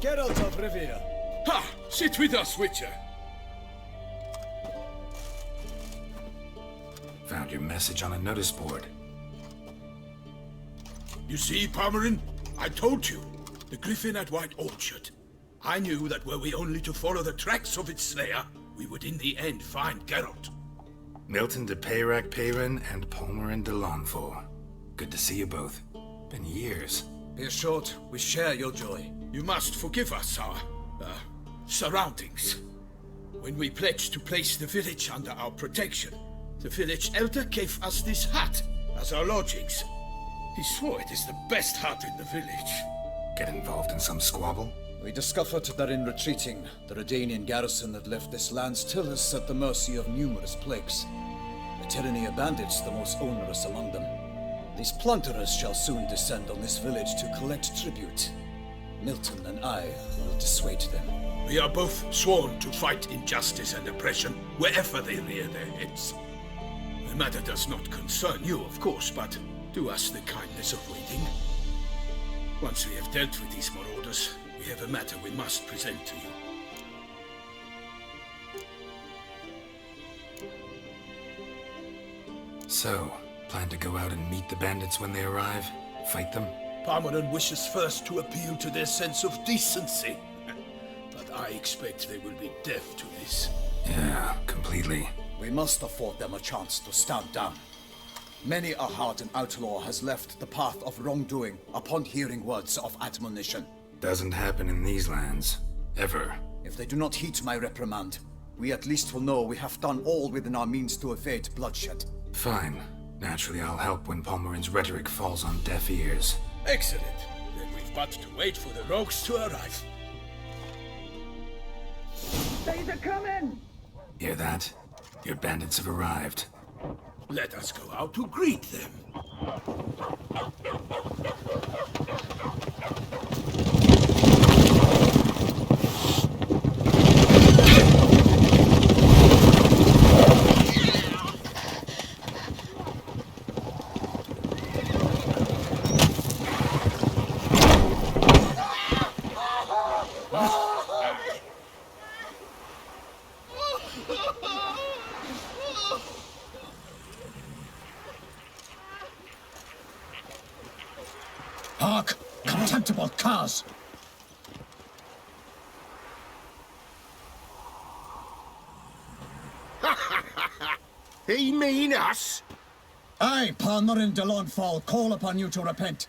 Geralt of Rivia. Ha! Sit with us, Witcher. Found your message on a notice board. You see, Palmerin? I told you. The Griffin at White Orchard. I knew that were we only to follow the tracks of its slayer, we would in the end find Geralt. Milton de Peyrac Peyran and Palmerin de Launfal. Good to see you both. Been years. Be assured, we share your joy. You must forgive us our, surroundings. When we pledged to place the village under our protection, the village elder gave us this hut as our lodgings. He swore it is the best hut in the village. Get involved in some squabble? We discovered that in retreating, the Redanian garrison that left this land still is at the mercy of numerous plagues. The tyranny of bandits the most onerous among them. These plunderers shall soon descend on this village to collect tribute. Milton and I will dissuade them. We are both sworn to fight injustice and oppression wherever they rear their heads. The matter does not concern you, of course, but do us the kindness of waiting. Once we have dealt with these marauders, we have a matter we must present to you. So, plan to go out and meet the bandits when they arrive? Fight them? Palmerin wishes first to appeal to their sense of decency. But I expect they will be deaf to this. Yeah, completely. We must afford them a chance to stand down. Many a hardened outlaw has left the path of wrongdoing upon hearing words of admonition. Doesn't happen in these lands. Ever. If they do not heed my reprimand, we at least will know we have done all within our means to evade bloodshed. Fine. Naturally, I'll help when Palmerin's rhetoric falls on deaf ears. Excellent. Then we've but to wait for the rogues to arrive. They're coming! Hear that? Your bandits have arrived. Let us go out to greet them. Hark! Contemptible curs! He mean us? I, Palmerin de Launfal, call upon you to repent.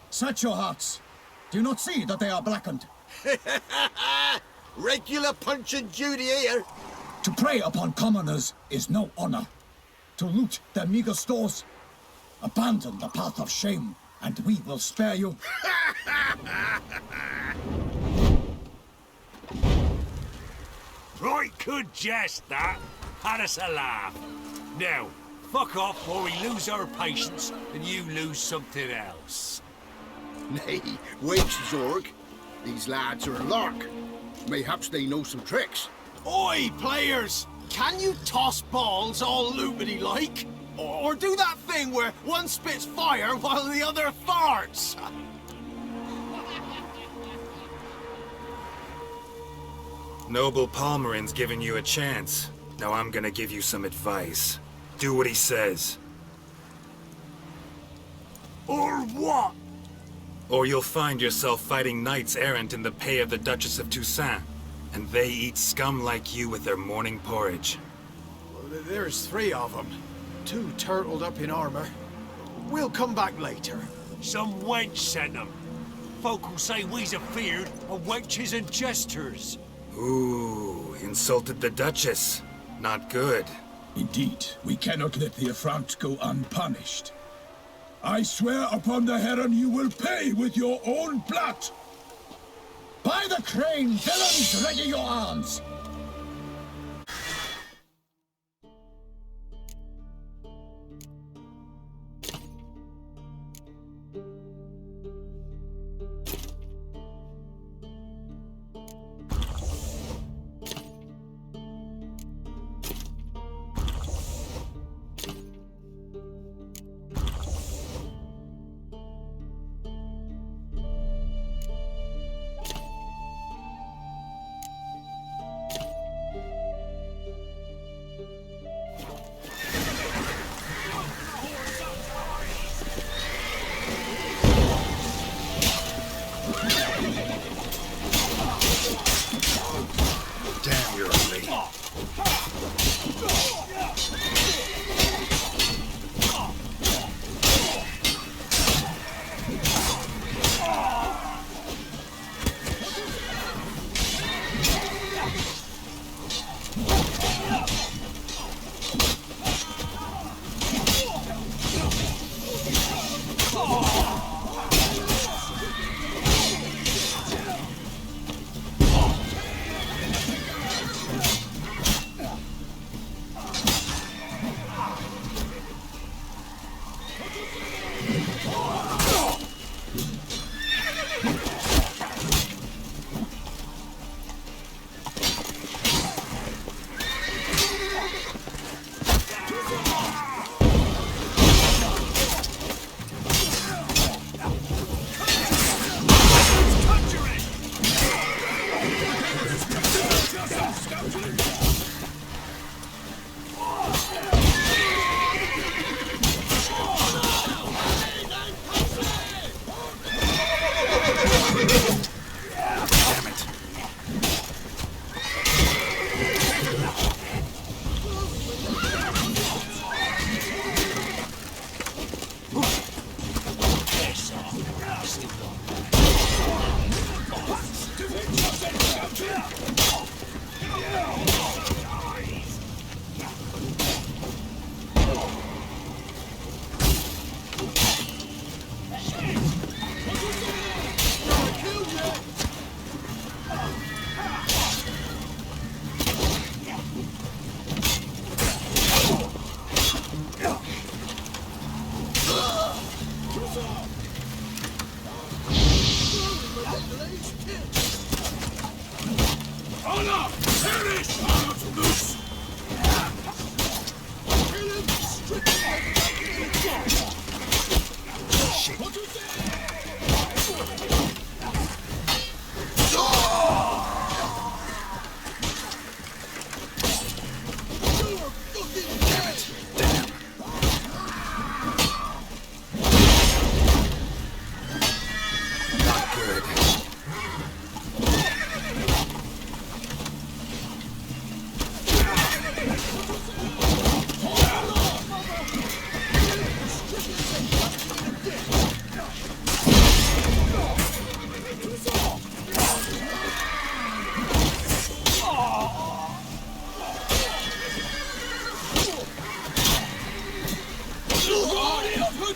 Set your hearts. Do you not see that they are blackened? Regular punch and duty here. To prey upon commoners is no honor. To loot their meager stores, abandon the path of shame, and we will spare you. Right good jest, that. Had us a laugh. Now, fuck off or we lose our patience and you lose something else. Nay, wait, Zorg. These lads are a lark. Mayhaps they know some tricks. Oi, players! Can you toss balls all loopity like? Or do that thing where one spits fire while the other farts? Noble Palmerin's giving you a chance. Now I'm gonna give you some advice. Do what he says. Or what? Or you'll find yourself fighting knights errant in the pay of the Duchess of Toussaint. And they eat scum like you with their morning porridge. There's 3 of them. 2 turtled up in armor. We'll come back later. Some wench sent them. Folk will say we's afeard of wenches and jesters. Ooh, insulted the Duchess. Not good. Indeed, we cannot let the affront go unpunished. I swear upon the Heron you will pay with your own blood! By the crane, villains, ready your arms! Honor! Perish! Honor to loose!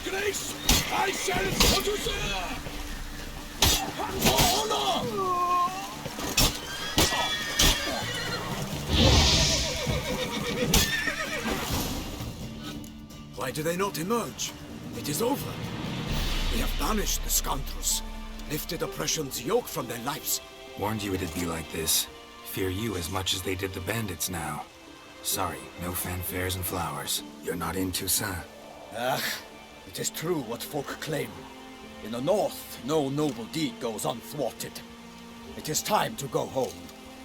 Grace, I shall produce Why do they not emerge? It is over. We have banished the scoundrels, lifted oppression's yoke from their lives. Warned you it'd be like this. Fear you as much as they did the bandits now. Sorry, no fanfares and flowers. You're not in Toussaint. It is true what folk claim. In the north, no noble deed goes unthwarted. It is time to go home.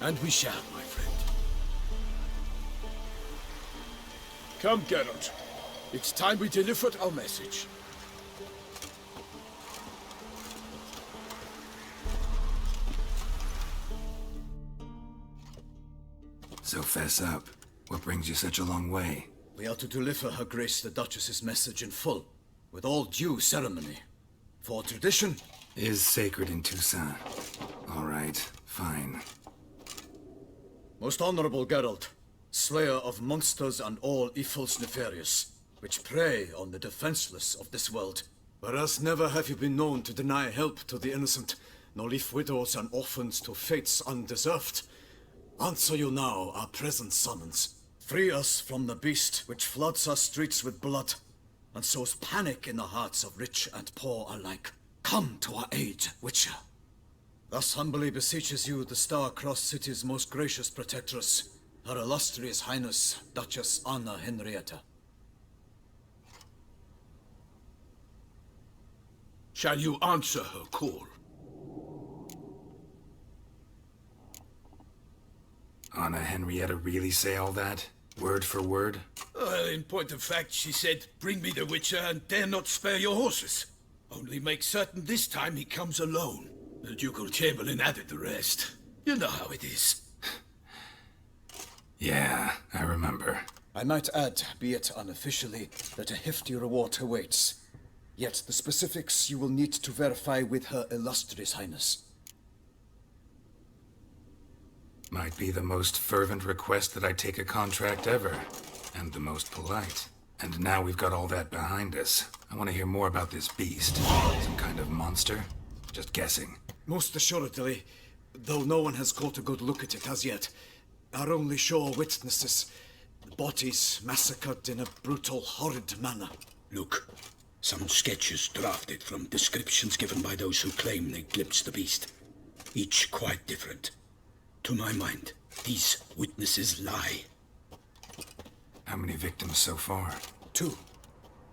And we shall, my friend. Come, Geralt. It's time we delivered our message. So fess up. What brings you such a long way? We are to deliver Her Grace the Duchess's message in full, with all due ceremony. For tradition Is sacred in Toussaint. All right, fine. Most honorable Geralt, slayer of monsters and all evils nefarious, which prey on the defenseless of this world. Whereas never have you been known to deny help to the innocent, nor leave widows and orphans to fates undeserved. Answer you now our present summons. Free us from the beast which floods our streets with blood, and sows panic in the hearts of rich and poor alike. Come to our aid, Witcher. Thus humbly beseeches you the Star-Crossed City's most gracious protectress, Her Illustrious Highness, Duchess Anna Henrietta. Shall you answer her call? Anna Henrietta really say all that? Word for word? Well, in point of fact, she said, bring me the Witcher and dare not spare your horses. Only make certain this time he comes alone. The Ducal Chamberlain added the rest. You know how it is. Yeah, I remember. I might add, be it unofficially, that a hefty reward awaits. Yet the specifics you will need to verify with Her Illustrious Highness. Might be the most fervent request that I take a contract ever. And the most polite. And now we've got all that behind us. I want to hear more about this beast. Some kind of monster? Just guessing. Most assuredly, though no one has caught a good look at it as yet. Our only sure witnesses. Bodies massacred in a brutal, horrid manner. Look, some sketches drafted from descriptions given by those who claim they glimpsed the beast. Each quite different. To my mind, these witnesses lie. How many victims so far? 2.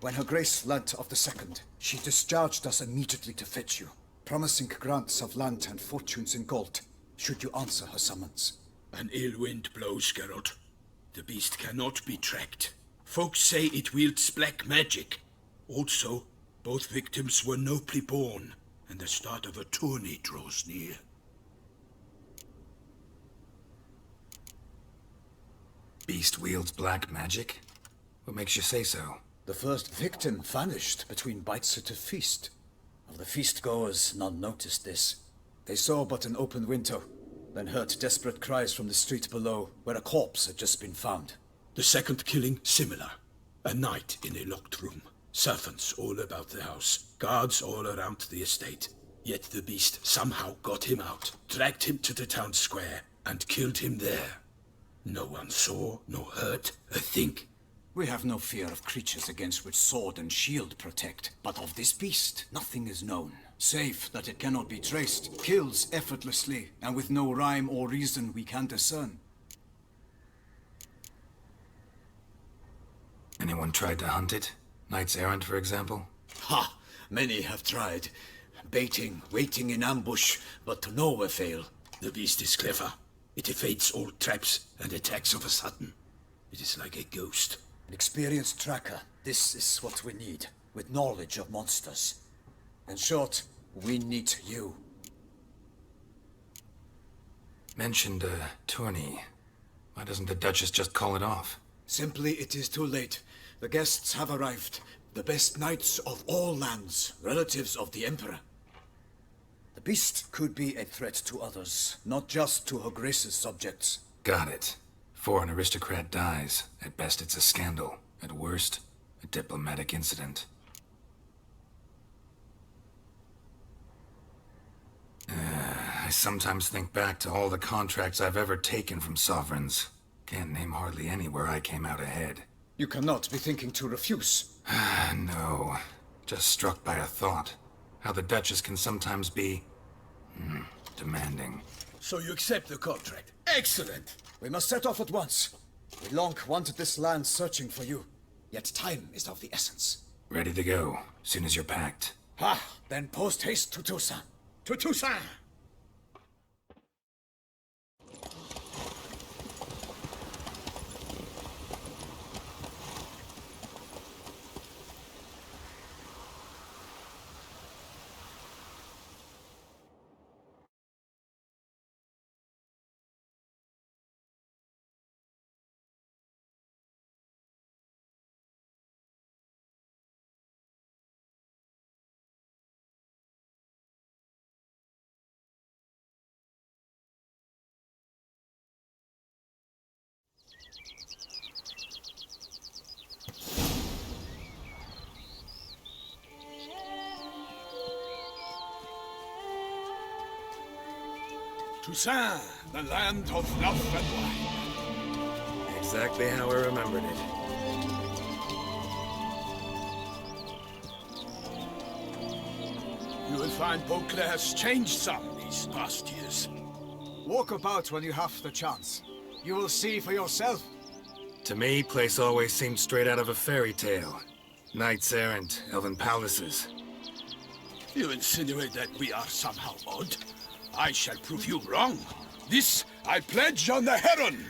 When Her Grace learnt of the second, she discharged us immediately to fetch you, promising grants of land and fortunes in gold, should you answer her summons. An ill wind blows, Geralt. The beast cannot be tracked. Folks say it wields black magic. Also, both victims were nobly born, and the start of a tourney draws near. Beast wields black magic? What makes you say so? The first victim vanished between bites at a feast. Of the feast-goers, none noticed this. They saw but an open window, then heard desperate cries from the street below, where a corpse had just been found. The second killing, similar. A night in a locked room. Servants all about the house. Guards all around the estate. Yet the beast somehow got him out, dragged him to the town square, and killed him there. No one saw, nor heard a thing. We have no fear of creatures against which sword and shield protect, but of this beast, nothing is known. Safe that it cannot be traced, kills effortlessly, and with no rhyme or reason we can discern. Anyone tried to hunt it? Knights Errant, for example? Ha! Many have tried. Baiting, waiting in ambush, but to no avail. The beast is clever. It evades all traps and attacks of a sudden. It is like a ghost. An experienced tracker. This is what we need, with knowledge of monsters. In short, we need you. Mentioned a tourney. Why doesn't the Duchess just call it off? Simply, it is too late. The guests have arrived. The best knights of all lands, relatives of the Emperor. The beast could be a threat to others, not just to Her Grace's subjects. Got it. Before an aristocrat dies, at best it's a scandal. At worst, a diplomatic incident. I sometimes think back to all the contracts I've ever taken from sovereigns. Can't name hardly any where I came out ahead. You cannot be thinking to refuse. No. Just struck by a thought. How the Duchess can sometimes be... demanding. So you accept the contract. Excellent! We must set off at once. We long wanted this land searching for you. Yet time is of the essence. Ready to go, soon as you're packed. Ha! Then post haste to Toussaint. To Toussaint! Toussaint, the land of love and wine. Exactly how I remembered it. You will find Beauclair has changed some these past years. Walk about when you have the chance. You will see for yourself. To me, place always seemed straight out of a fairy tale. Knights errant, elven palaces. You insinuate that we are somehow odd? I shall prove you wrong. This I pledge on the Heron!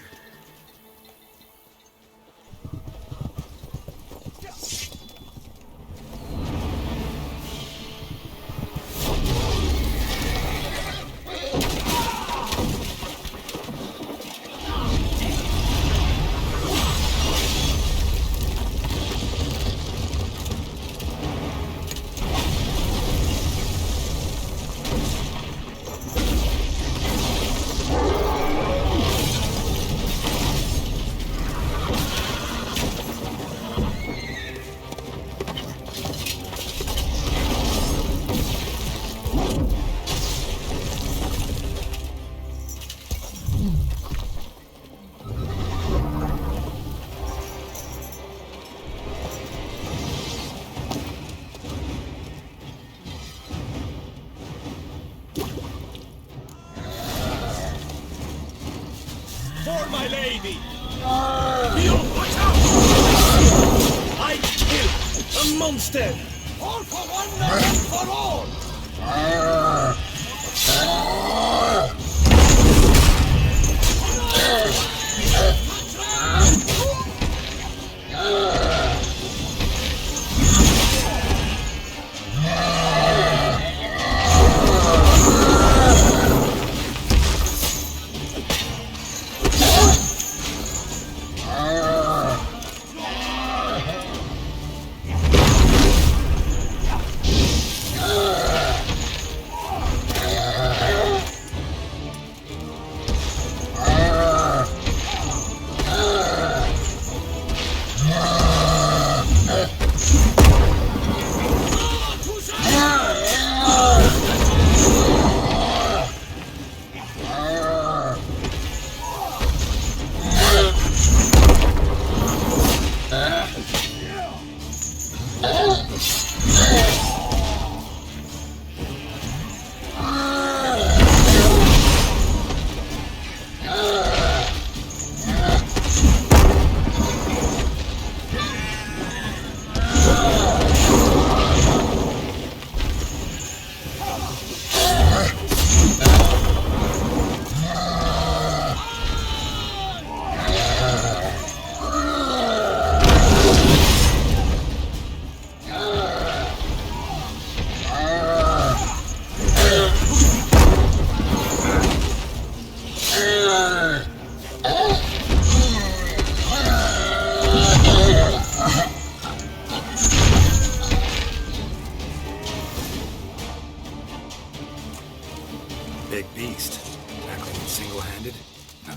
For my lady! Leo, watch out! I kill a monster! All for one, and one for all!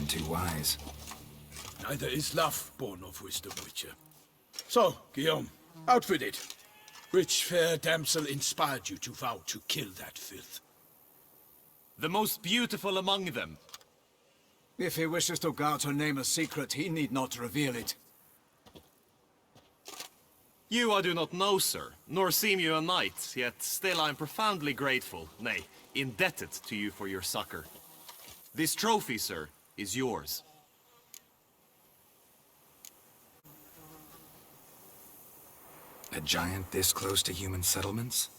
too wise. Neither is love born of wisdom, Witcher. So, Guillaume, outfitted. Which fair damsel inspired you to vow to kill that filth? The most beautiful among them. If he wishes to guard her name a secret, he need not reveal it. You I do not know, sir, nor seem you a knight, yet still I am profoundly grateful, nay, indebted to you for your succor. This trophy, sir, is yours. A giant this close to human settlements?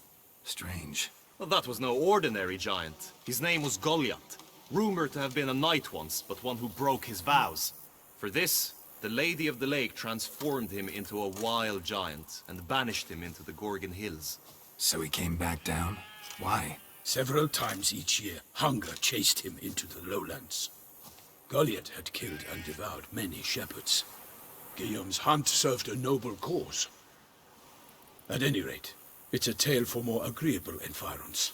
Strange. Well, that was no ordinary giant. His name was Goliath, rumored to have been a knight once, but one who broke his vows. For this, the Lady of the Lake transformed him into a wild giant and banished him into the Gorgon Hills. So he came back down? Why? Several times each year, hunger chased him into the lowlands. Goliath had killed and devoured many shepherds. Guillaume's hunt served a noble cause. At any rate, it's a tale for more agreeable environs.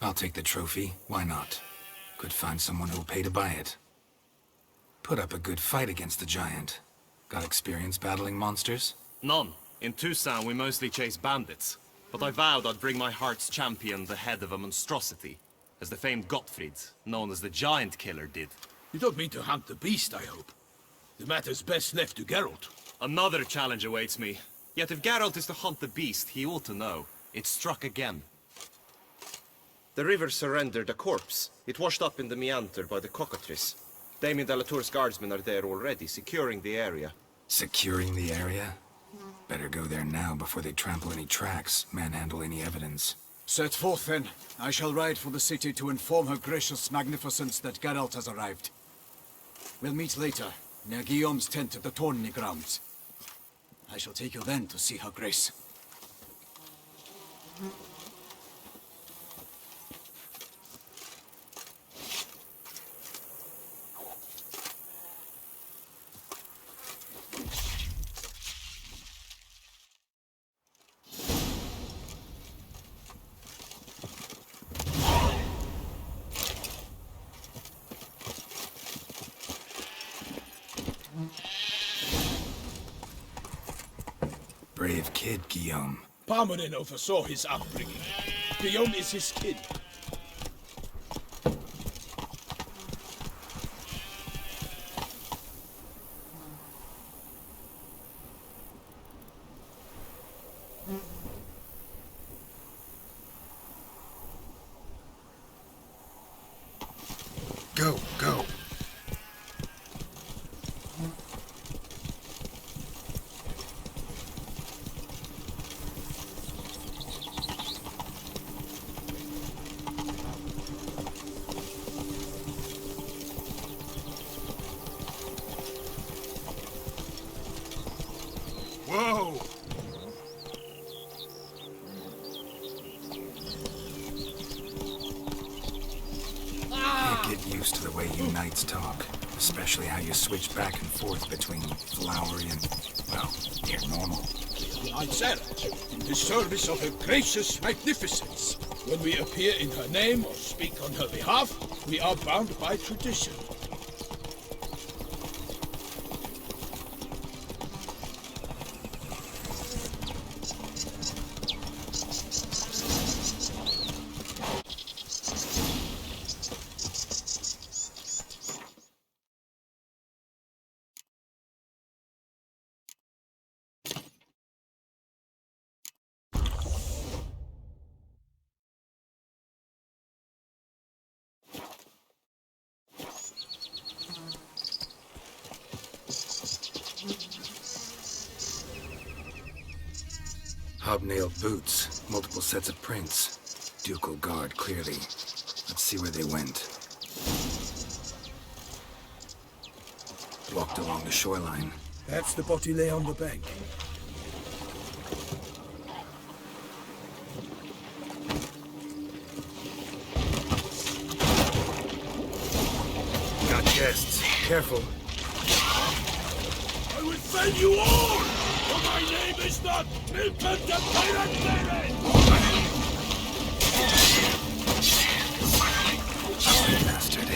I'll take the trophy. Why not? Could find someone who'll pay to buy it. Put up a good fight against the giant. Got experience battling monsters? None. In Toussaint we mostly chase bandits. But I vowed I'd bring my heart's champion the head of a monstrosity, as the famed Gottfried, known as the Giant Killer, did. You don't mean to hunt the beast, I hope. The matter's best left to Geralt. Another challenge awaits me. Yet if Geralt is to hunt the beast, he ought to know. It struck again. The river surrendered a corpse. It washed up in the meander by the cockatrice. Damien de la Tour's guardsmen are there already, securing the area. Securing the area? Better go there now before they trample any tracks, manhandle any evidence. Set forth then. I shall ride for the city to inform her gracious magnificence that Geralt has arrived. We'll meet later, near Guillaume's tent at the Tourney grounds. I shall take you then to see her grace. Brave kid, Guillaume. Parmanin oversaw his upbringing. Guillaume is his kid. Go, go. Whoa! Can't get used to the way you knights talk. Especially how you switch back and forth between flowery and, well, near normal. Knights errant, in the service of her gracious magnificence. When we appear in her name or speak on her behalf, we are bound by tradition. Hobnailed boots, multiple sets of prints. Ducal guard, clearly. Let's see where they went. Walked along the shoreline. Perhaps the body lay on the bank. Got guests. Careful. I will fell you all! For my name is not Milton the Pirate Baron! Bastard.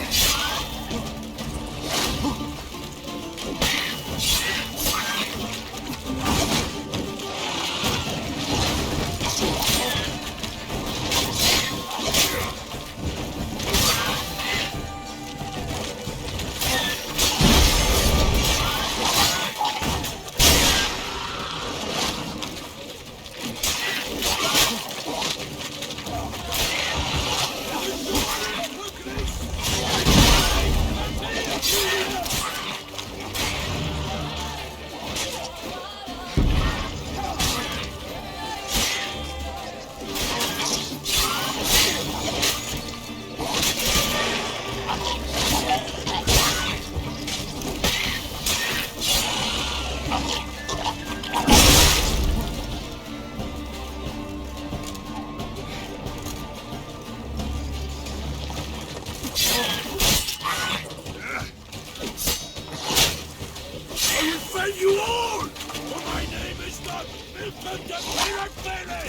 You all! For my name is not Milton de Piractele!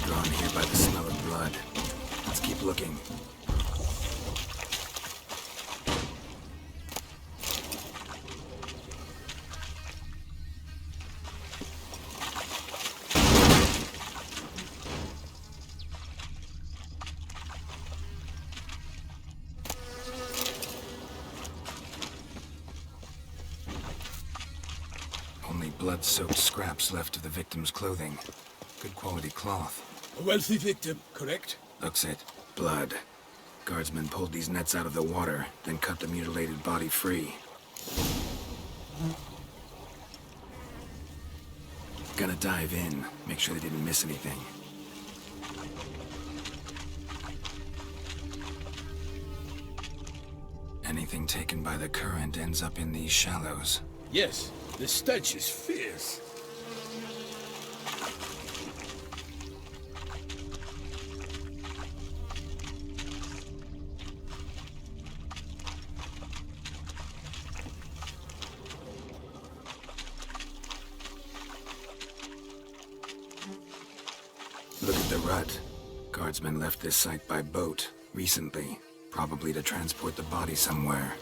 Drawn here by the smell of blood. Let's keep looking. Only blood-soaked scraps left of the victim's clothing. Good quality cloth. A wealthy victim, correct? Looks it. Blood. Guardsmen pulled these nets out of the water, then cut the mutilated body free. Gonna dive in, make sure they didn't miss anything. Anything taken by the current ends up in these shallows. Yes, the stench is fierce. Look at the rut. Guardsmen left this site by boat, recently. Probably to transport the body somewhere.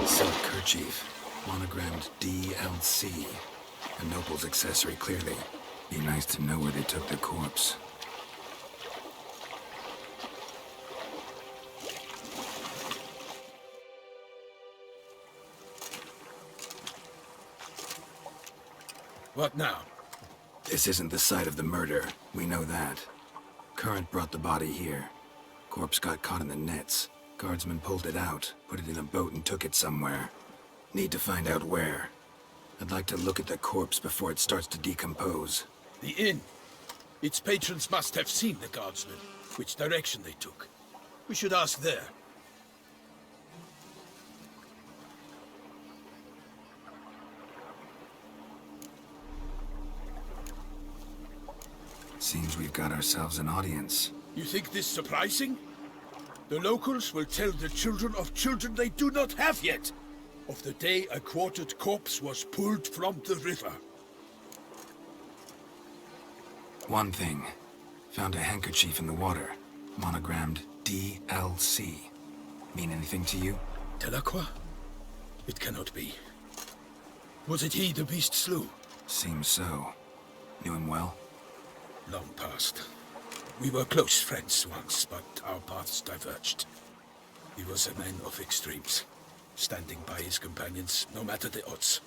Silk kerchief, monogrammed DLC. A noble's accessory, clearly. Be nice to know where they took the corpse. What now? This isn't the site of the murder. We know that. Current brought the body here. Corpse got caught in the nets. Guardsmen pulled it out, put it in a boat and took it somewhere. Need to find out where. I'd like to look at the corpse before it starts to decompose. The inn. Its patrons must have seen the guardsmen, which direction they took. We should ask there. Seems we've got ourselves an audience. You think this surprising? The locals will tell the children of children they do not have yet, of the day a quartered corpse was pulled from the river. One thing. Found a handkerchief in the water. Monogrammed DLC. Mean anything to you? Delacroix? It cannot be. Was it he the beast slew? Seems so. Knew him well? Long past. We were close friends once, but our paths diverged. He was a man of extremes, standing by his companions no matter the odds,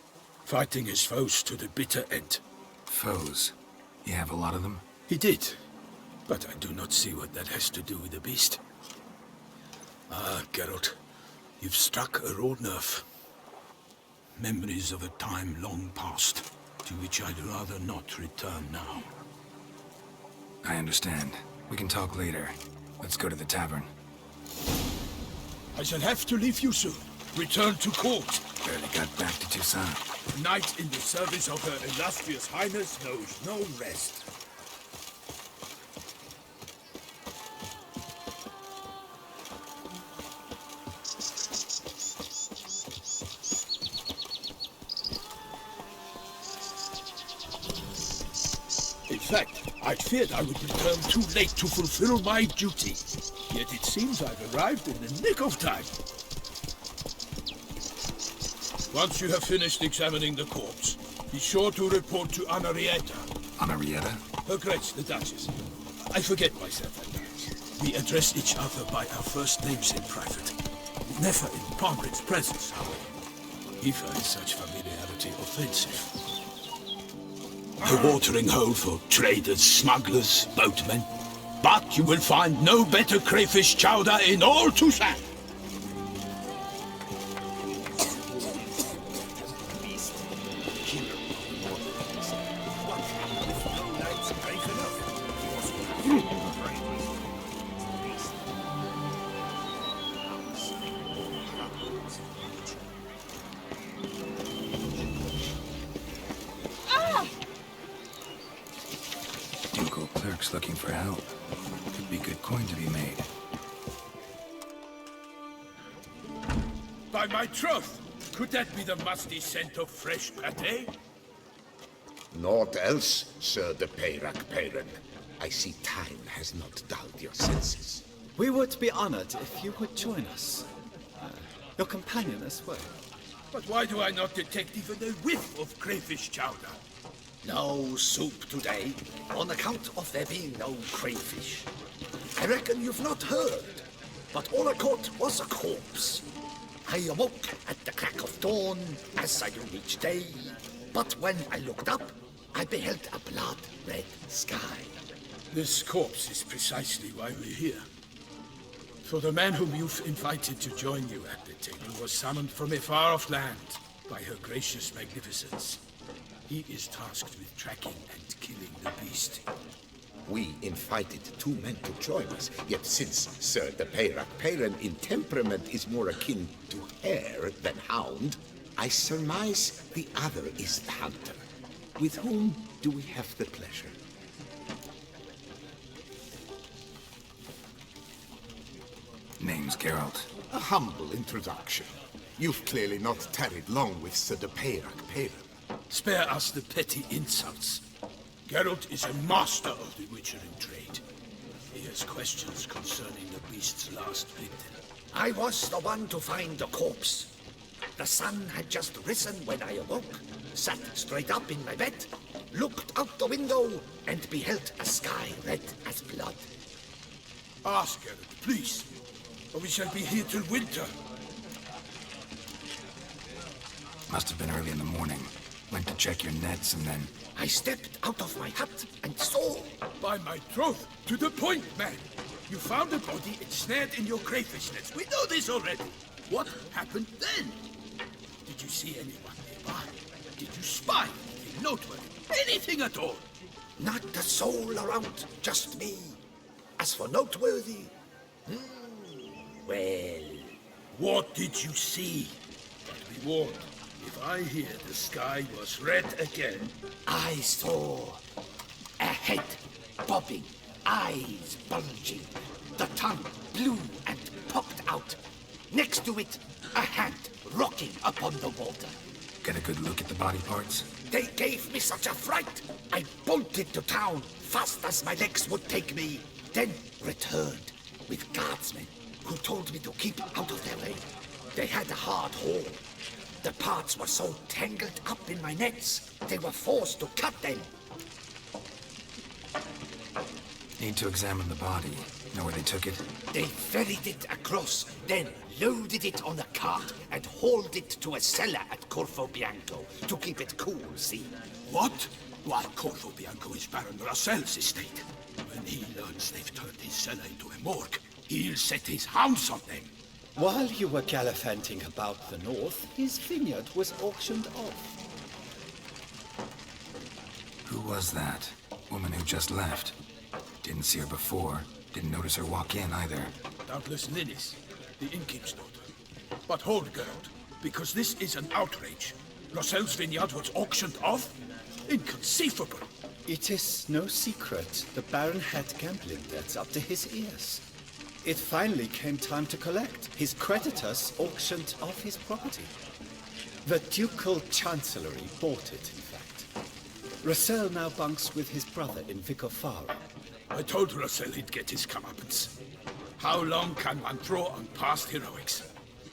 fighting his foes to the bitter end. Foes? You have a lot of them? He did, but I do not see what that has to do with the beast. Ah, Geralt, you've struck a raw nerve. Memories of a time long past, to which I'd rather not return now. I understand. We can talk later. Let's go to the tavern. I shall have to leave you soon. Return to court. Barely got back to Toussaint. Knight in the service of Her Illustrious Highness knows no rest. In fact, I feared I would return too late to fulfill my duty. Yet it seems I've arrived in the nick of time. Once you have finished examining the corpse, be sure to report to Anarietta. Anarietta? Her Grace, the Duchess. I forget myself at times. We address each other by our first names in private. Never in Pomfret's presence, however. He finds such familiarity offensive. A watering hole for traders, smugglers, boatmen. But you will find no better crayfish chowder in all Toussaint. Ducal clerks looking for help. Could be good coin to be made. By my troth, could that be the musty scent of fresh pate? Naught else, Sir de Peyrac Peyran. I see time has not dulled your senses. We would be honored if you would join us. Your companion as well. But why do I not detect even a whiff of crayfish chowder? No soup today, on account of there being no crayfish. I reckon you've not heard, but all I caught was a corpse. I awoke at the crack of dawn, as I do each day, but when I looked up, I beheld a blood-red sky. This corpse is precisely why we're here. For the man whom you've invited to join you at the table was summoned from a far-off land by her gracious magnificence. He is tasked with tracking and killing the beast. We invited two men to join us, yet since Sir de Peyrac Peyran in temperament is more akin to hare than hound, I surmise the other is the hunter. With whom do we have the pleasure? Name's Geralt. A humble introduction. You've clearly not tarried long with Sir de Peyrac Peyran. Spare us the petty insults. Geralt is a master of the witchering trade. He has questions concerning the beast's last victim. I was the one to find the corpse. The sun had just risen when I awoke, sat straight up in my bed, looked out the window, and beheld a sky red as blood. Ask Geralt, please, or we shall be here till winter. Must have been early in the morning. Went to check your nets and then... I stepped out of my hut and saw... By my troth, to the point, man. You found a body ensnared in your crayfish nets. We know this already. What happened then? Did you see anyone nearby? Did you spy anything noteworthy? Anything at all? Not a soul around, just me. As for noteworthy... well... What did you see? But be warned, if I hear the sky was red again... I saw a head bobbing, eyes bulging, the tongue blue and popped out. Next to it, a hand rocking upon the water. Get a good look at the body parts? They gave me such a fright. I bolted to town fast as my legs would take me, then returned with guardsmen who told me to keep out of their way. They had a hard haul. The parts were so tangled up in my nets, they were forced to cut them. Need to examine the body. Know where they took it? They ferried it across, then loaded it on a cart and hauled it to a cellar at Corvo Bianco to keep it cool, see? What? Why, Corvo Bianco is Baron Russell's estate. When he learns they've turned his cellar into a morgue, he'll set his hounds on them. While you were gallivanting about the north, his vineyard was auctioned off. Who was that? Woman who just left. Didn't see her before. Didn't notice her walk in either. doubtless Linnis, the innkeep's daughter. But hold, Geralt, because this is an outrage. Roselle's vineyard was auctioned off? Inconceivable! It is no secret the Baron had gambling debts up to his ears. It finally came time to collect. His creditors auctioned off his property. The Ducal Chancellery bought it, in fact. Roselle now bunks with his brother in Vicofara. I told Roselle he'd get his comeuppance. How long can one draw on past heroics?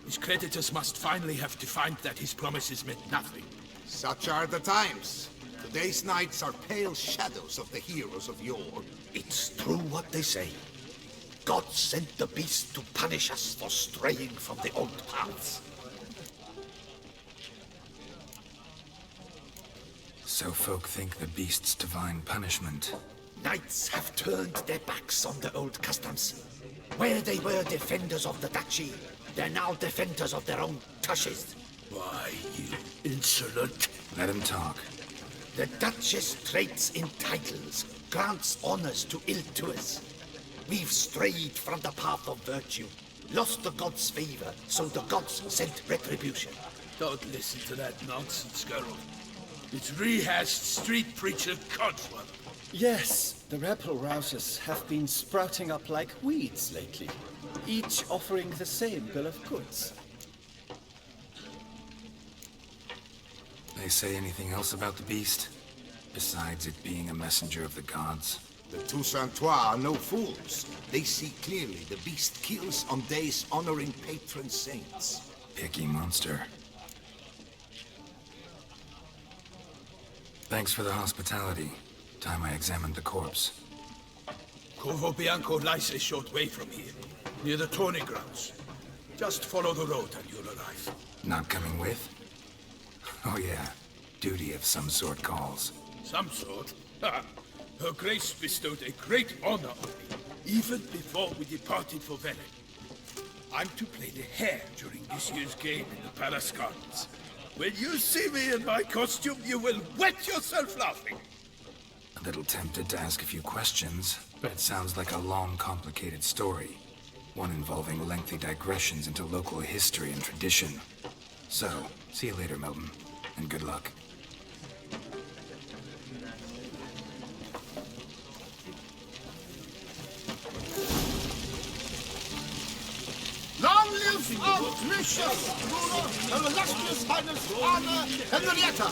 His creditors must finally have to find that his promises meant nothing. Such are the times. Today's knights are pale shadows of the heroes of yore. It's true what they say. God sent the beast to punish us for straying from the old paths. So folk think the beast's divine punishment. Knights have turned their backs on the old customs. Where they were defenders of the duchy, they're now defenders of their own tushes. Why, you insolent... Let him talk. The Duchess trades in titles, grants honors to ill-doers. We've strayed from the path of virtue, lost the gods' favor, so the gods sent retribution. Don't listen to that nonsense, Geralt. It's rehashed street preacher codswallop. Yes, the rebel rousers have been sprouting up like weeds lately, each offering the same bill of goods. They say anything else about the beast? Besides it being a messenger of the gods? The Toussaintois are no fools. They see clearly the beast kills on days honoring patron saints. Picky monster. Thanks for the hospitality. Time I examined the corpse. Corvo Bianco lies a short way from here, near the tourney grounds. Just follow the road and you'll arrive. Not coming with? Oh yeah, duty of some sort calls. Some sort? Ha! Her Grace bestowed a great honor on me, even before we departed for Velen. I'm to play the hare during this year's game in the Palace Gardens. When you see me in my costume, you will wet yourself laughing. A little tempted to ask a few questions, but it sounds like a long, complicated story. One involving lengthy digressions into local history and tradition. So, see you later, Milton, and good luck. Long live our gracious ruler, her illustrious highness Anna Henrietta!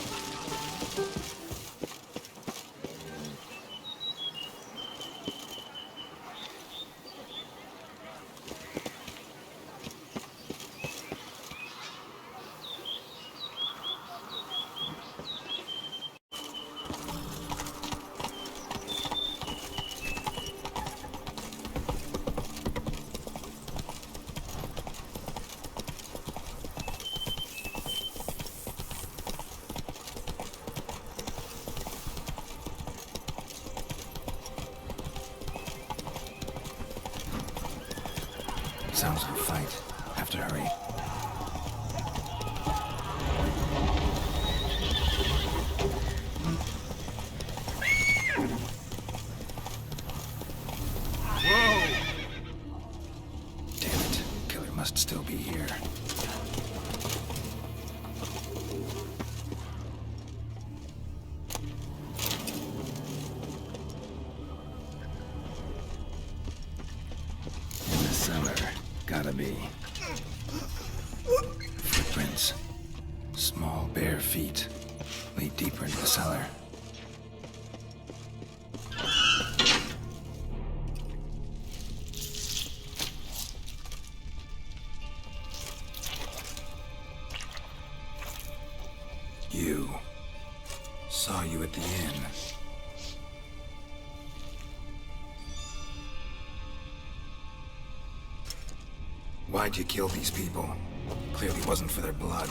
Sounds like a fight. Have to hurry. Whoa! Damn it. Killer must still be here. In the cellar. Gotta be. Footprints. Small, bare feet. Lead deeper into the cellar. You. Saw you at the inn. Why'd you kill these people? Clearly wasn't for their blood.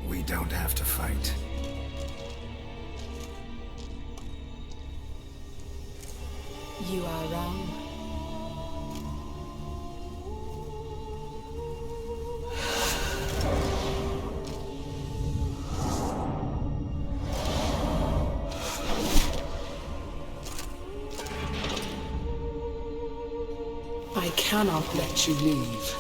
We don't have to fight. You are wrong. I cannot let you leave.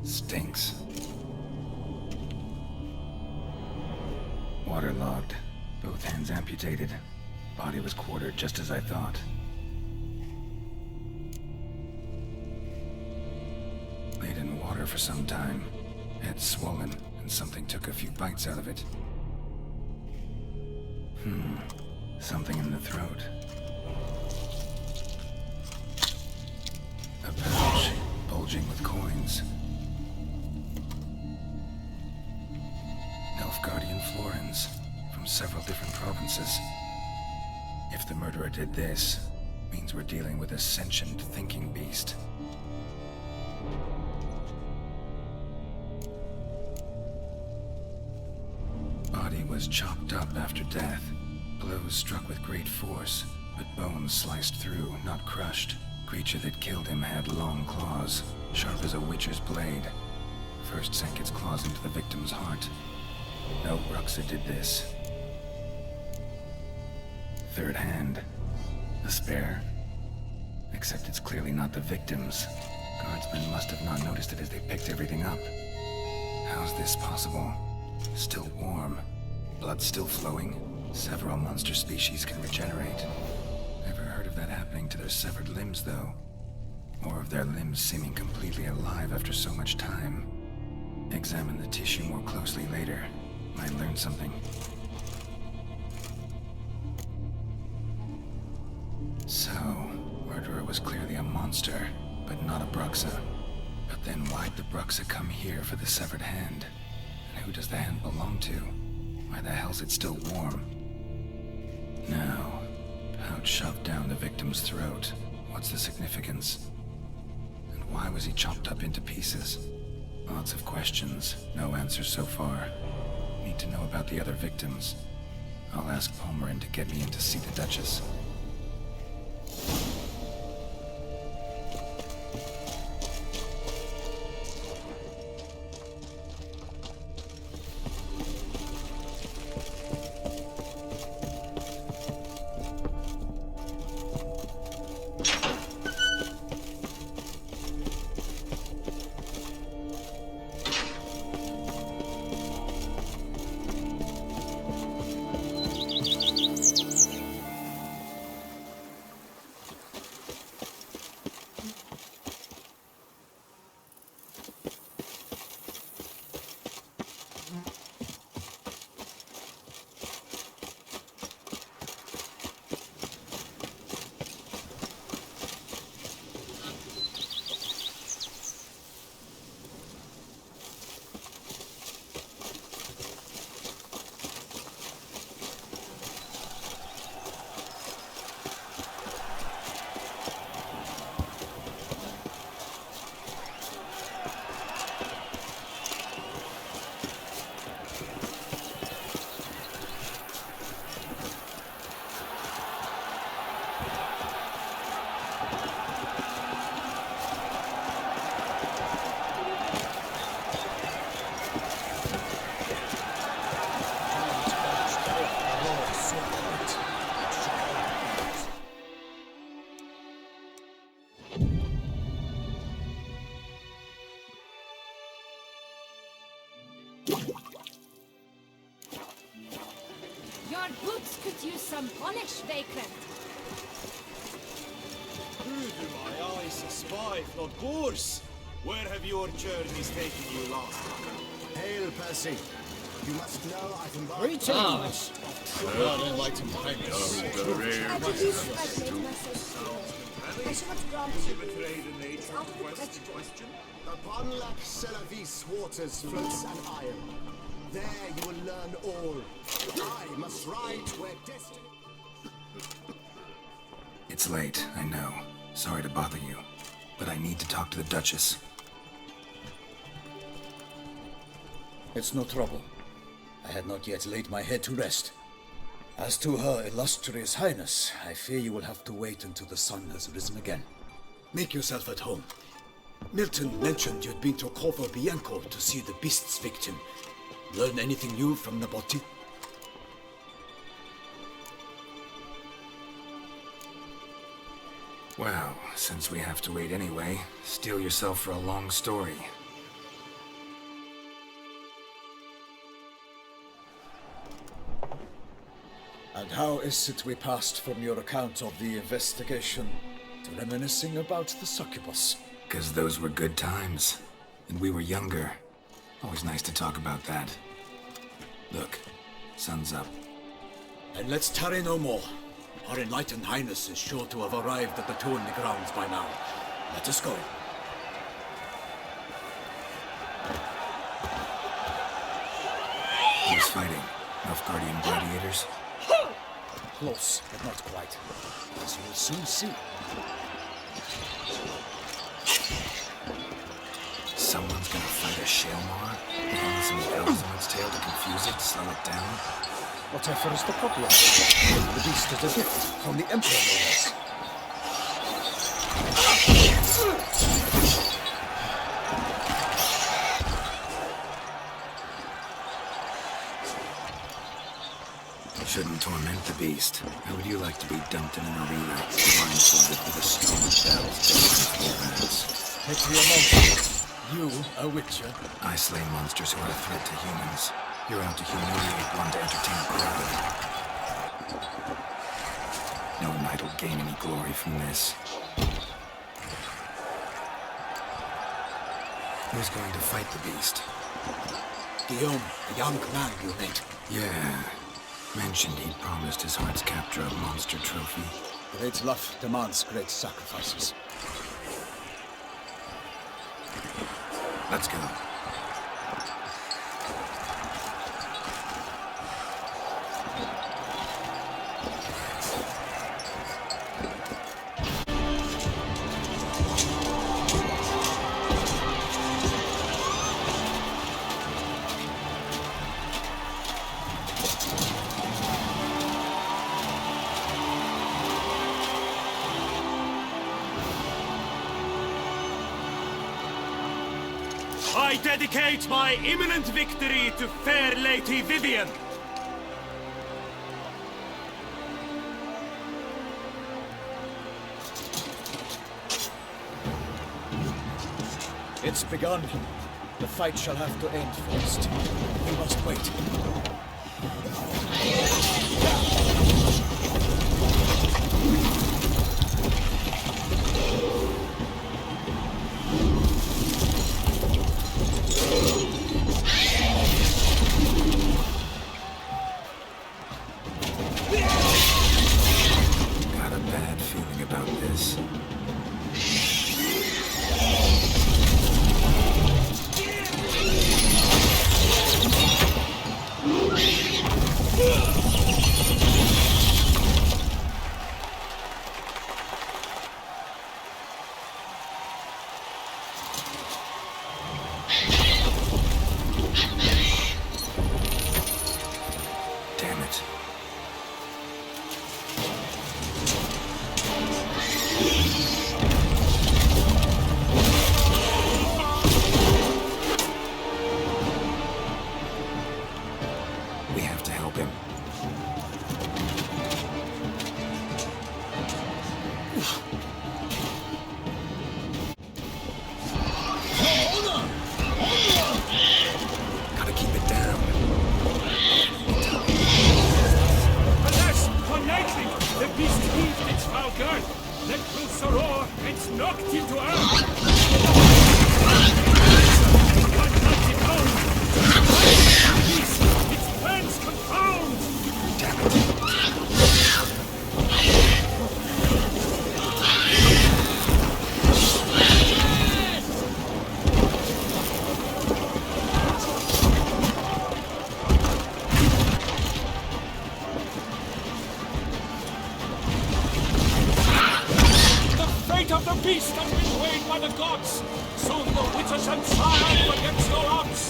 Stinks. Waterlogged. Both hands amputated. Body was quartered just as I thought. Laid in water for some time. Head swollen, and something took a few bites out of it. Something in the throat. A pouch, bulging with coins. Nilfgaardian florins, from several different provinces. If the murderer did this, means we're dealing with a sentient thinking beast. Body was chopped up after death. Blows struck with great force, but bones sliced through, not crushed. Creature that killed him had long claws, sharp as a witcher's blade. first sank its claws into the victim's heart. No Bruxa did this. Third hand. A spare. Except it's clearly not the victim's. Guardsmen must have not noticed it as they picked everything up. How's this possible? Still warm. Blood still flowing. Several monster species can regenerate. Never heard of that happening to their severed limbs, though. Or of their limbs seeming completely alive after so much time. Examine the tissue more closely later. Might learn something. So, Murderer was clearly a monster, but not a Bruxa. But then why'd the Bruxa come here for the severed hand? And who does the hand belong to? Why the hell's it still warm? Now, pouch shoved down the victim's throat. What's the significance? And why was he chopped up into pieces? Lots of questions, no answers so far. Need to know about the other victims. I'll ask Palmerin to get me in to see the Duchess. Your boots could use some polish, Vagrant. Who do my eyes espy, Lord Boors? Where have your journeys taken you last? Hail, Percy. You must know I've embarked... Greetings! Your enlightened highness. I should not grant You betray the nature of question. Upon Lac Selavis waters floats an isle. There you will learn all. I must ride where destiny... It's late, I know. Sorry to bother you. But I need to talk to the Duchess. It's no trouble. I had not yet laid my head to rest. As to her illustrious highness, I fear you will have to wait until the sun has risen again. Make yourself at home. Milton mentioned you'd been to Corvo Bianco to see the beast's victim. Learn anything new from the body? Well, since we have to wait anyway, steel yourself for a long story. And how is it we passed from your account of the investigation to reminiscing about the succubus? 'Cause those were good times. And we were younger. Always nice to talk about that. Look, sun's up. And let's tarry no more. Our enlightened highness is sure to have arrived at the Tourney grounds by now. Let us go. Who's fighting? Nilfgaardian gladiators? Close, but not quite. As you will soon see. Someone's gonna fight a Shaelmaar? Hang some bells on its tail to confuse it, slow it down? Whatever is the problem? The beast is a gift from the Emperor, no less. beast. How would you like to be dumped in an arena, blindfolded with a stone shell Petria monster. You, a witcher? I slay monsters who are a threat to humans. You're out to humiliate one to entertain a crowd. No knight will gain any glory from this. Who's going to fight the beast? Guillaume, the young man you met. Yeah. Mentioned he'd promised his heart's capture a monster trophy. Great love demands great sacrifices. Let's go. I dedicate my imminent victory to fair Lady Vivian. It's begun. The fight shall have to end first. We must wait. Got a bad feeling about this. Damn it. We have to help him. Gotta keep it down. Alas, for nightly, the beast heaved its foul girth, let loose a roar, and knocked into earth. One mighty pound, its plans confound. Damn it. The fate of the beast has been weighed by the gods. Soon the witches shall triumph against all odds.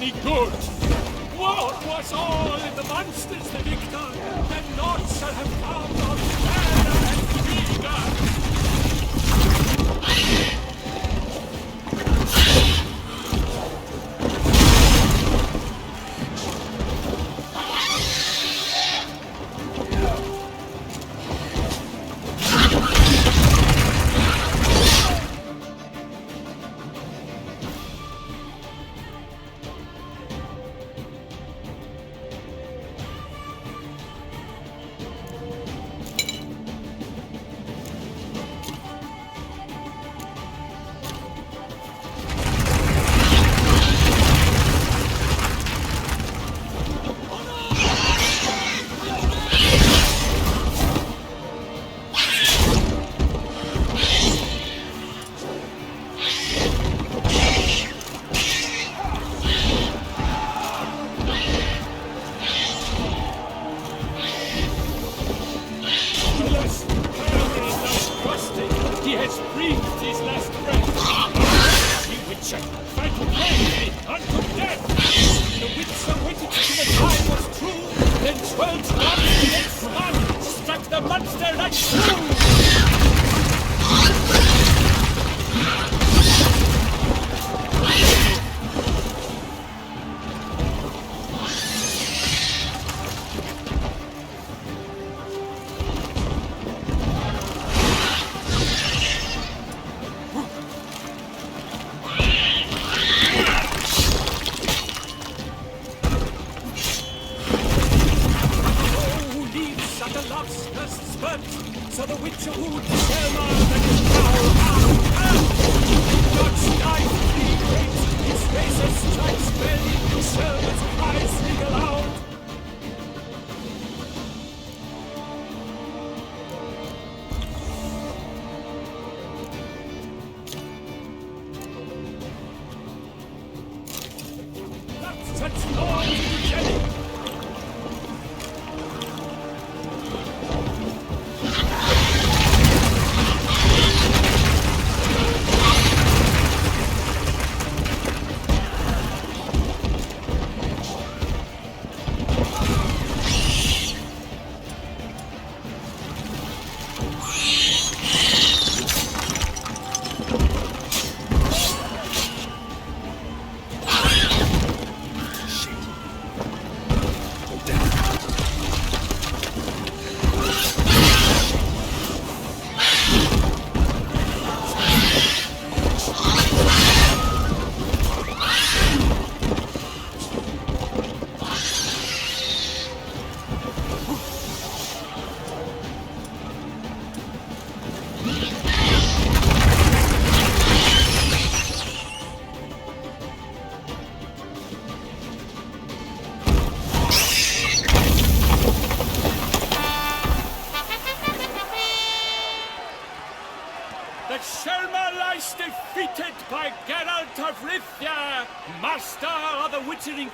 any good. What was all in the monsters, the victor? The Nords shall have found on fairer and bigger.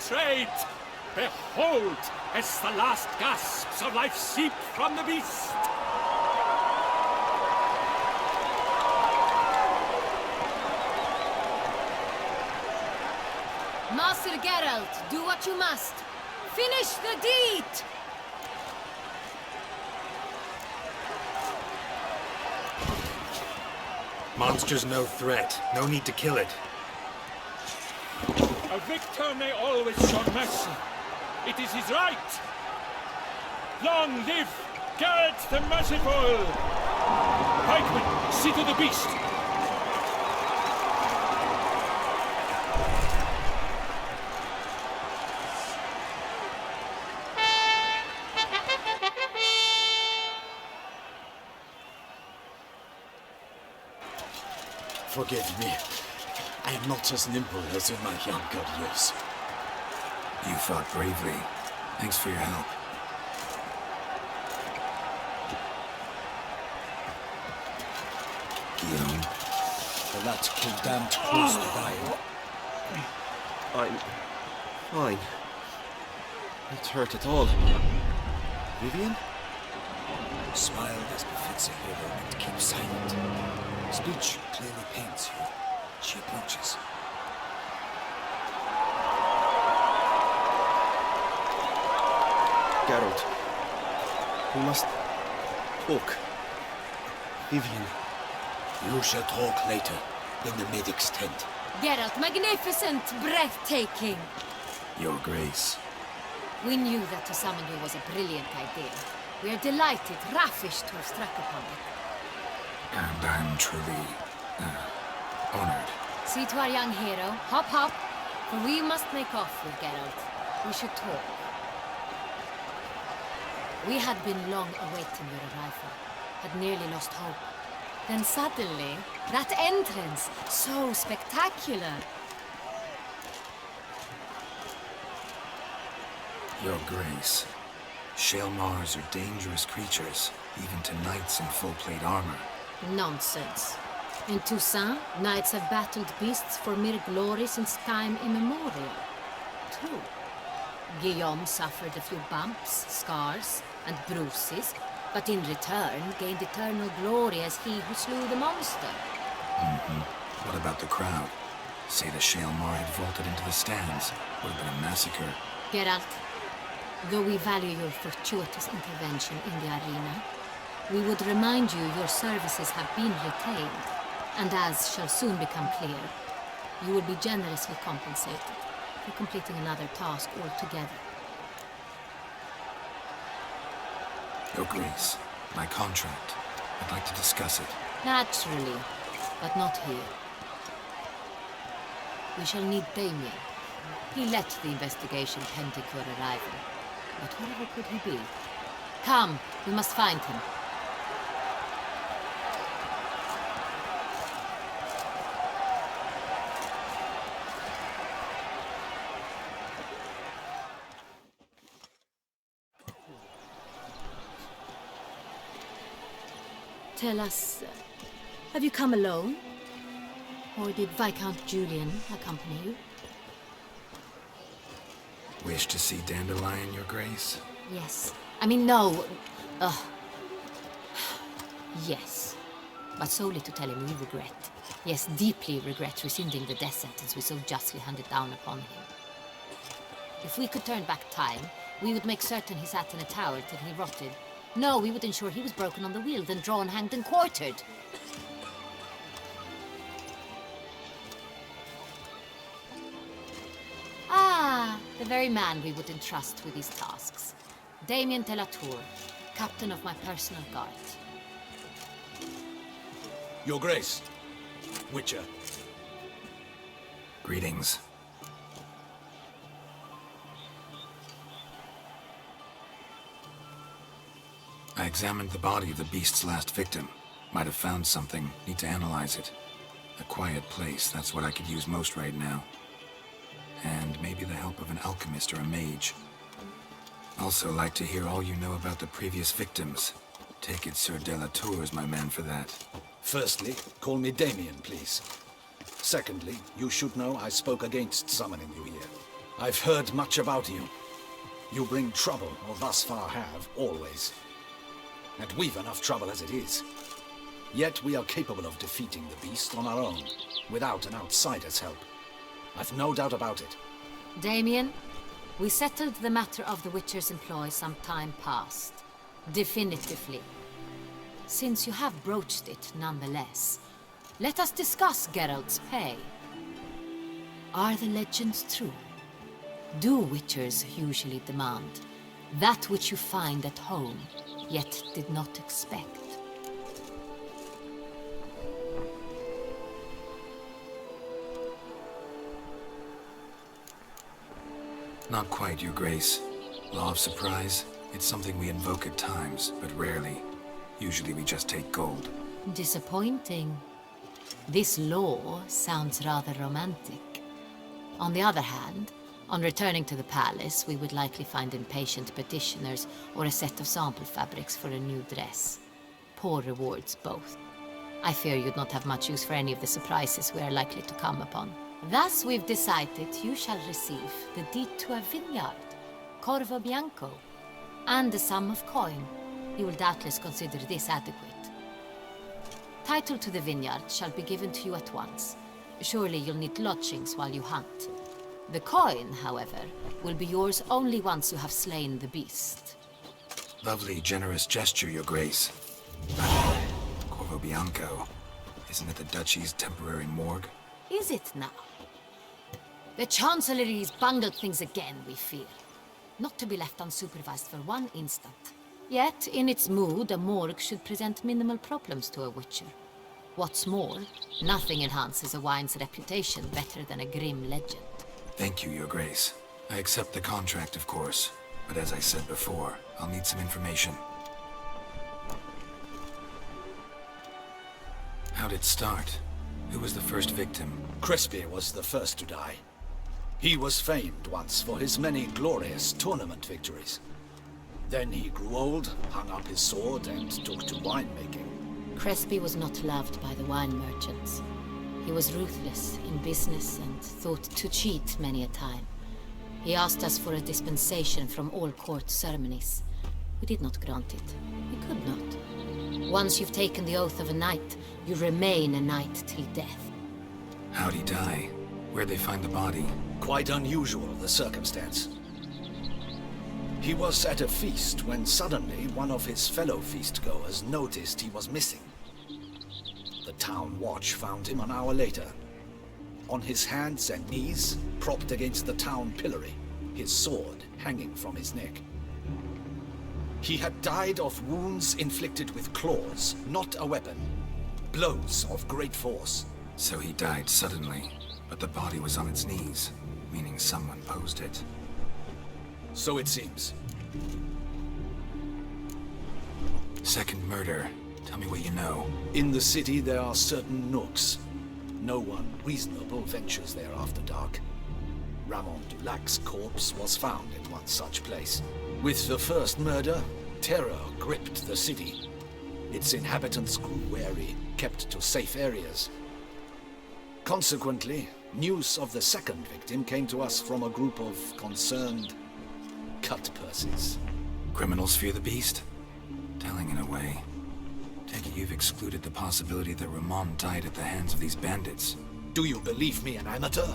Trade. Behold, as the last gasps of life seep from the beast. Master Geralt, do what you must. Finish the deed! Monster's no threat. No need to kill it. A victor may always show mercy. It is his right. Long live Geralt the Merciful! Pikeman, see to the beast. Forgive me. I am not as nimble as in my younger years. You fought bravely. Thanks for your help. Guillaume, the lad came damned close to dying. I'm fine. Not hurt at all. Vivian? Smile as befits a hero and keep silent. Speech clearly pains you. She approaches. Geralt. We must talk. Vivian. You shall talk later, in the medic's tent. Geralt, magnificent, breathtaking. Your Grace. We knew that to summon you was a brilliant idea. We are delighted, ravished to have struck upon it. And I'm truly, honored. See to our young hero. Hop, hop. For we must make off with Geralt. We should talk. We had been long awaiting your arrival. Had nearly lost hope. Then suddenly, that entrance, so spectacular. Your Grace. Shaelmars are dangerous creatures, even to knights in full plate armor. Nonsense. In Toussaint, knights have battled beasts for mere glory since time immemorial. True. Guillaume suffered a few bumps, scars, and bruises, but in return gained eternal glory as he who slew the monster. What about the crowd? Say the Shaelmar had vaulted into the stands. Would have been a massacre. Geralt, though we value your fortuitous intervention in the arena, we would remind you your services have been retained, and as shall soon become clear, you will be generously compensated for completing another task altogether. Your Grace, my contract. I'd like to discuss it. Naturally, but not here. We shall need Damien. He led the investigation pending your arrival. But whatever could he be? Come, we must find him. Tell us, have you come alone? Or did Viscount Julian accompany you? Wish to see Dandelion, Your Grace? Yes. I mean, no. Yes. But solely to tell him we regret. Yes, deeply regret rescinding the death sentence we so justly handed down upon him. If we could turn back time, we would make certain he sat in a tower till he rotted. No, we would ensure he was broken on the wheel, then drawn, hanged, and quartered. Ah, the very man we would entrust with these tasks. Damien de la Tour, captain of my personal guard. Your Grace. Witcher. Greetings. I examined the body of the beast's last victim. Might have found something. Need to analyze it. A quiet place, that's what I could use most right now. And maybe the help of an alchemist or a mage. Also like to hear all you know about the previous victims. Take it Sir de la Tour is my man for that. Firstly, call me Damien, please. Secondly, you should know I spoke against summoning you here. I've heard much about you. You bring trouble, or thus far have, always. And we've enough trouble as it is. Yet we are capable of defeating the beast on our own, without an outsider's help. I've no doubt about it. Damien, we settled the matter of the Witcher's employ some time past. Definitively. Since you have broached it nonetheless, let us discuss Geralt's pay. Are the legends true? Do Witchers usually demand that which you find at home, yet did not expect? Not quite, Your Grace. Law of surprise, it's something we invoke at times, but rarely. Usually we just take gold. Disappointing. This law sounds rather romantic. On the other hand, on returning to the palace, we would likely find impatient petitioners or a set of sample fabrics for a new dress. Poor rewards, both. I fear you'd not have much use for any of the surprises we are likely to come upon. Thus, we've decided you shall receive the deed to a vineyard, Corvo Bianco, and a sum of coin. You will doubtless consider this adequate. Title to the vineyard shall be given to you at once. Surely you'll need lodgings while you hunt. The coin, however, will be yours only once you have slain the beast. Lovely, generous gesture, Your Grace. Corvo Bianco. Isn't it the Duchy's temporary morgue? Is it now? The Chancellery's bungled things again, we fear. Not to be left unsupervised for one instant. Yet, in its mood, a morgue should present minimal problems to a Witcher. What's more, nothing enhances a wine's reputation better than a grim legend. Thank you, Your Grace. I accept the contract, of course. But as I said before, I'll need some information. How'd it start? Who was the first victim? Crespi was the first to die. He was famed once for his many glorious tournament victories. Then he grew old, hung up his sword, and took to winemaking. Crespi was not loved by the wine merchants. He was ruthless in business and thought to cheat many a time. He asked us for a dispensation from all court ceremonies. We did not grant it. We could not. Once you've taken the oath of a knight, you remain a knight till death. How'd he die? Where'd they find the body? Quite unusual, the circumstance. He was at a feast when suddenly one of his fellow feastgoers noticed he was missing. The town watch found him an hour later. On his hands and knees, propped against the town pillory, his sword hanging from his neck. He had died of wounds inflicted with claws, not a weapon. Blows of great force. So he died suddenly, but the body was on its knees, meaning someone posed it. So it seems. Second murder. Tell me what you know. In the city there are certain nooks. No one reasonable ventures there after dark. Ramon Dulac's corpse was found in one such place. With the first murder, terror gripped the city. Its inhabitants grew wary, kept to safe areas. Consequently, news of the second victim came to us from a group of concerned cut-purses. Criminals fear the beast? Telling in a way. Take it you've excluded the possibility that Ramon died at the hands of these bandits. Do you believe me an amateur?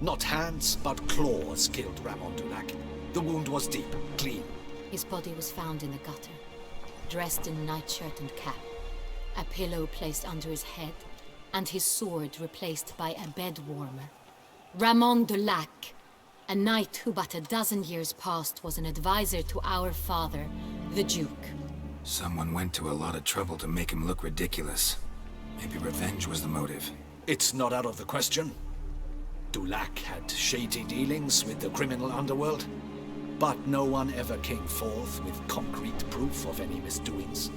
Not hands, but claws killed Ramon Dulac. The wound was deep, clean. His body was found in the gutter, dressed in nightshirt and cap, a pillow placed under his head, and his sword replaced by a bed warmer. Ramon Dulac, a knight who but a dozen years past was an advisor to our father, the Duke. Someone went to a lot of trouble to make him look ridiculous. Maybe revenge was the motive. It's not out of the question. Dulac had shady dealings with the criminal underworld, but no one ever came forth with concrete proof of any misdoings.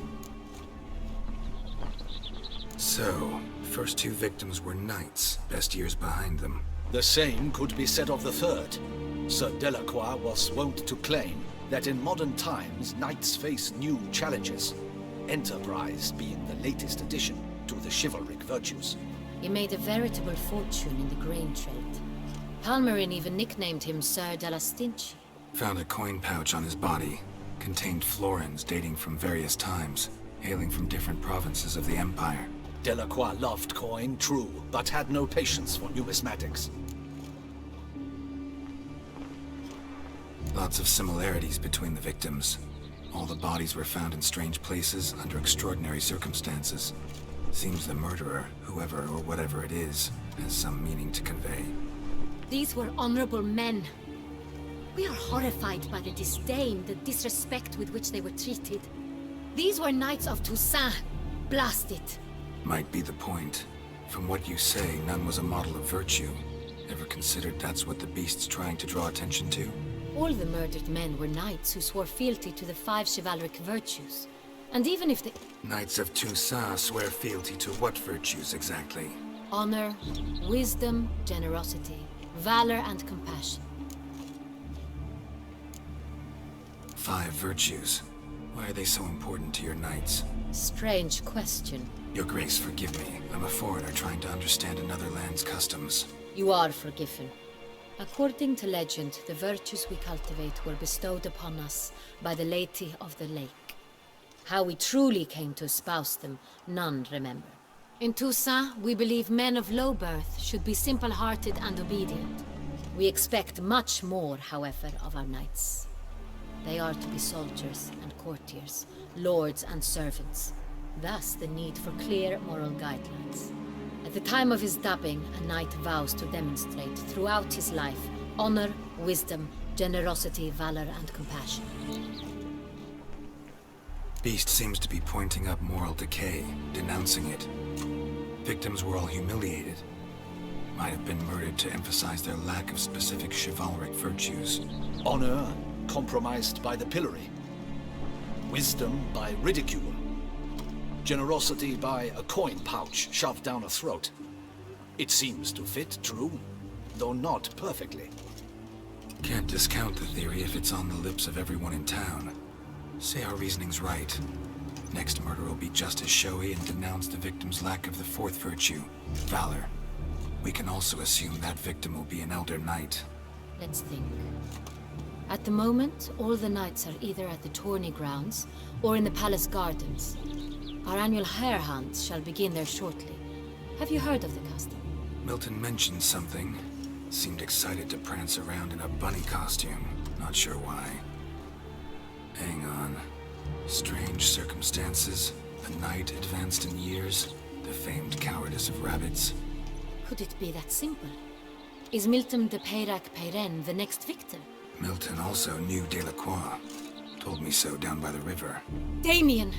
So, first two victims were knights, best years behind them. The same could be said of the third. Sir Delacroix was wont to claim that in modern times, knights face new challenges, enterprise being the latest addition to the chivalric virtues. He made a veritable fortune in the grain trade. Palmerin even nicknamed him Sir de la Stinchi. Found a coin pouch on his body. Contained florins dating from various times, hailing from different provinces of the Empire. Delacroix loved coin, true, but had no patience for numismatics. Lots of similarities between the victims. All the bodies were found in strange places under extraordinary circumstances. Seems the murderer, whoever or whatever it is, has some meaning to convey. These were honorable men. We are horrified by the disdain, the disrespect with which they were treated. These were knights of Toussaint. Blast it. Might be the point. From what you say, none was a model of virtue. Ever considered that's what the beast's trying to draw attention to? All the murdered men were knights who swore fealty to the 5 chivalric virtues. And even if they... Knights of Toussaint swear fealty to what virtues exactly? Honor, wisdom, generosity, valor, and compassion. 5 virtues. Why are they so important to your knights? Strange question. Your Grace, forgive me. I'm a foreigner trying to understand another land's customs. You are forgiven. According to legend, the virtues we cultivate were bestowed upon us by the Lady of the Lake. How we truly came to espouse them, none remember. In Toussaint, we believe men of low birth should be simple-hearted and obedient. We expect much more, however, of our knights. They they are to be soldiers and courtiers, lords and servants. Thus the need for clear moral guidelines. At the time of his dubbing, a knight vows to demonstrate throughout his life honor, wisdom, generosity, valor, and compassion. Beast seems to be pointing up moral decay, denouncing it. Victims were all humiliated. Might have been murdered to emphasize their lack of specific chivalric virtues. Honor compromised by the pillory. Wisdom by ridicule. Generosity by a coin pouch shoved down a throat. It seems to fit true, though not perfectly. Can't discount the theory if it's on the lips of everyone in town. Say our reasoning's right. Next murder will be just as showy and denounce the victim's lack of the fourth virtue, valor. We can also assume that victim will be an elder knight. Let's think. At the moment, all the knights are either at the tourney grounds or in the palace gardens. Our annual hare hunt shall begin there shortly. Have you heard of the custom? Milton mentioned something. Seemed excited to prance around in a bunny costume. Not sure why. Hang on. Strange circumstances. A knight advanced in years. The famed cowardice of rabbits. Could it be that simple? Is Milton de Peyrac-Peyren the next victim? Milton also knew Delacroix. Told me so down by the river. Damien!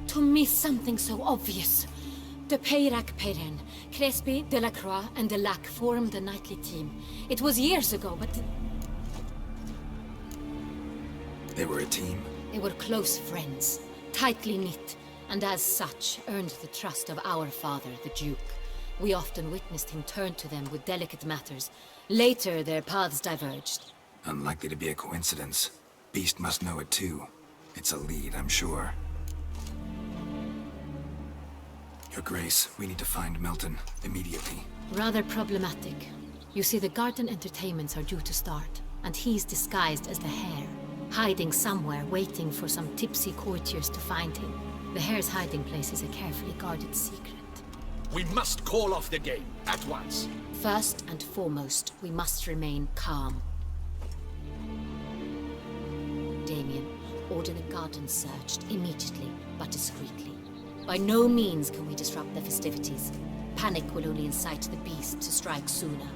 To miss something so obvious. De Peyrac-Peyren, Crespi, Delacroix, and Delac formed a knightly team. It was years ago, but... They were a team? They were close friends, tightly knit, and as such earned the trust of our father, the Duke. We often witnessed him turn to them with delicate matters. Later, their paths diverged. Unlikely to be a coincidence. Beast must know it too. It's a lead, I'm sure. Your Grace, we need to find Milton, immediately. Rather problematic. You see, the garden entertainments are due to start, and he's disguised as the hare, hiding somewhere, waiting for some tipsy courtiers to find him. The hare's hiding place is a carefully guarded secret. We must call off the game, at once. First and foremost, we must remain calm. Damien, order the garden searched immediately, but discreetly. By no means can we disrupt the festivities. Panic will only incite the beast to strike sooner.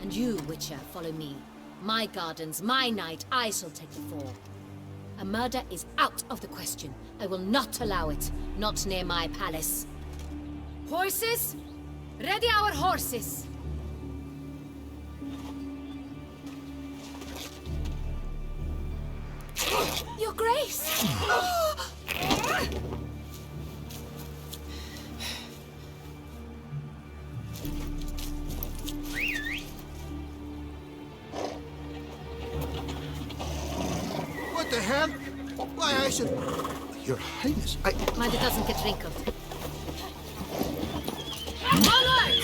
And you, Witcher, follow me. My gardens, my night, I shall take the fall. A murder is out of the question. I will not allow it. Not near my palace. Horses? Ready our horses! Your Grace! What the hell? Why, I should... Your Highness, Mind it doesn't get wrinkled. Alert!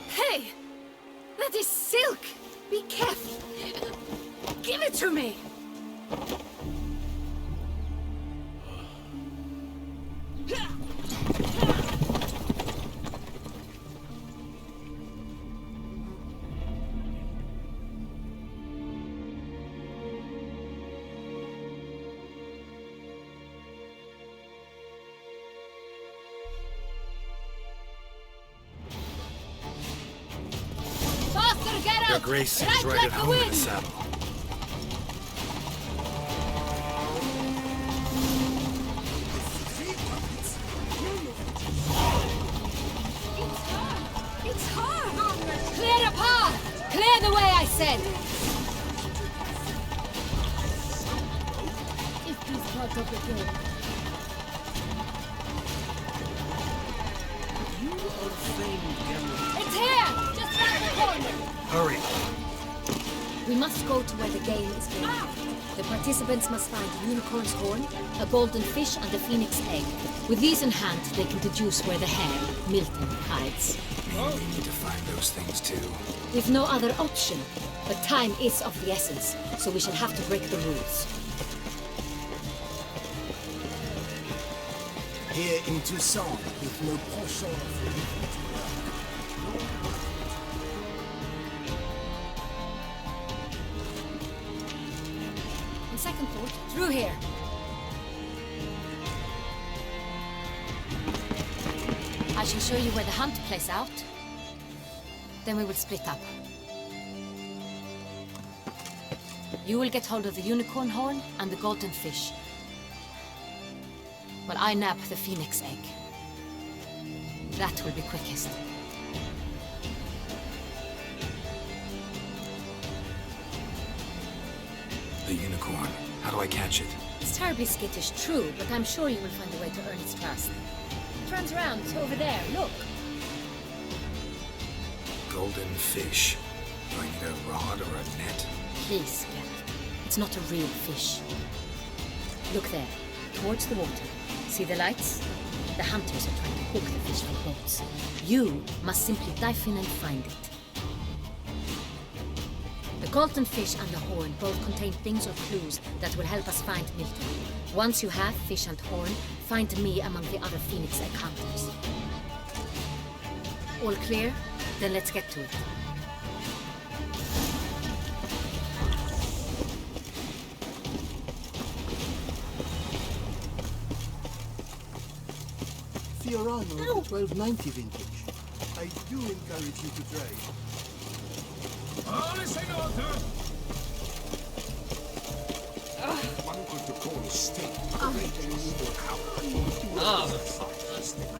Hey! That is silk! Be careful! Give it to me! Your Grace seems right at home in the saddle. It's hard! Clear the path! Clear the way, I said! It is part of the game. It's here! Just round the corner! Hurry! We must go to where the game is played. The participants must find a unicorn's horn, a golden fish, and a phoenix egg. With these in hand, they can deduce where the hare, Milton, hides. We need to find those things too. We've no other option, but time is of the essence, so we shall have to break the rules. Here in Toussaint, with no penchant for On second thought, through here. I shall show you where the hunt plays out. Then we will split up. You will get hold of the unicorn horn and the golden fish, while I nab the phoenix egg. That will be quickest. The unicorn. How do I catch it? It's terribly skittish, true, but I'm sure you will find a way to earn its trust. It runs around over there, look. Golden fish. Do I need a rod or a net? Please, Geralt. It's not a real fish. Look there, towards the water. See the lights? The hunters are trying to hook the fish from boats. You must simply dive in and find it. The golden fish and the horn both contain things or clues that will help us find Milton. Once you have fish and horn, find me among the other Phoenix Egg hunters. All clear? Then let's get to it. Fiorano of the 1290 vintage. I do encourage you to try. All is in order! One could call state great and evil. How